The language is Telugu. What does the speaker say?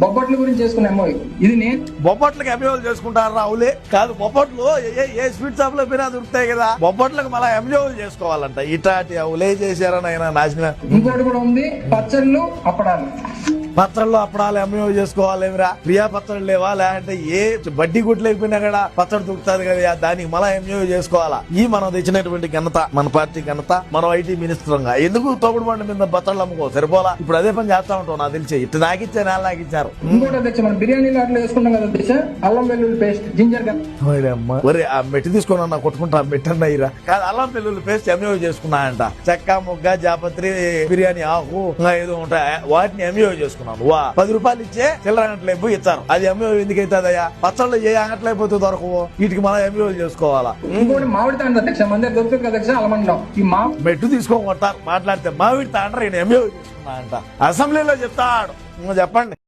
బొబ్బట్ల గురించి చేసుకున్న ఎంఓయూ ఇది నేను బొబ్బట్లకు ఎంజోలు చేసుకుంటారు రావులే కాదు. బొబ్బట్లు ఏ స్వీట్ షాప్ లో పోయినా దొరుకుతాయి కదా, బొబ్బట్లకు మళ్ళీ ఎంజోలు చేసుకోవాలంట. ఇటాటి అవులే చేశారని ఆయన నాశనం. ఇంకోటి కూడా ఉంది, పచ్చళ్ళు అప్పడాలు. పత్రల్లో అప్పడాలు ఎంజో చేసుకోవాలేమిరా? ప్రియా పత్రాలు లేవా? లేదంటే ఏ బడ్డీ గుడ్లు అయిపోయినా కూడా పచ్చడి దొరుకుతుంది కదా, దానికి మళ్ళా ఎంజో చేసుకోవాలా? ఈ మనం తెచ్చినటువంటి ఘనత మన పార్టీ ఘనత. మనం ఐటీ మినిస్టర్ గా ఎందుకు తోపుడు బండి మీద పత్రాలు అమ్ముకో సరిపోలా? ఇప్పుడు అదే పని చేస్తా ఉంటాం. నాకు తెలిసి ఇటు నాకిచ్చే నేల నాకిచ్చారు. ఇంకోటి అధ్యక్ష, మనం బిర్యానీలో అట్లా వేసుకుంటాం కదా అధ్యక్ష, అల్లం వెల్లుల్లి పేస్ట్, జింజర్ గార్లిక్. ఒరే ఆ మెట్టి తీసుకున్నా నా కొట్టుకుంటా మెట్టన్నా ఇరా కాదు. అల్లం వెల్లుల్లి పేస్ట్ ఎంజో చేసుకున్నాయంట. చెక్క మొగ్గ జాపత్రి బిర్యానీ ఆకు ఇంకా ఏదో ఉంటాయి, వాటిని ఎంజో చేసుకున్నాను. 10 రూపాయలు ఇచ్చే చిల్లర అంగట్లేపు ఇచ్చారు. అది ఎంజో ఎందుకు అవుతుందయ్యా? పచ్చళ్ళు ఏ అంగట్లైపోతే దొరకవు, వీటికి మనం ఎంజో చేసుకోవాలా? ఇంకోటి మామిడి తాండ్ర అధ్యక్ష, మన దగ్గర దొరుకుతుంది కదా అధ్యక్ష అలమండం. ఈ మెట్టు తీసుకోమంటారు మాట్లాడితే మామిడి తాండ్ర ఈయన ఎంజో చేసుకున్నా అంట. అసెంబ్లీలో చెప్తాడు. చెప్పండి.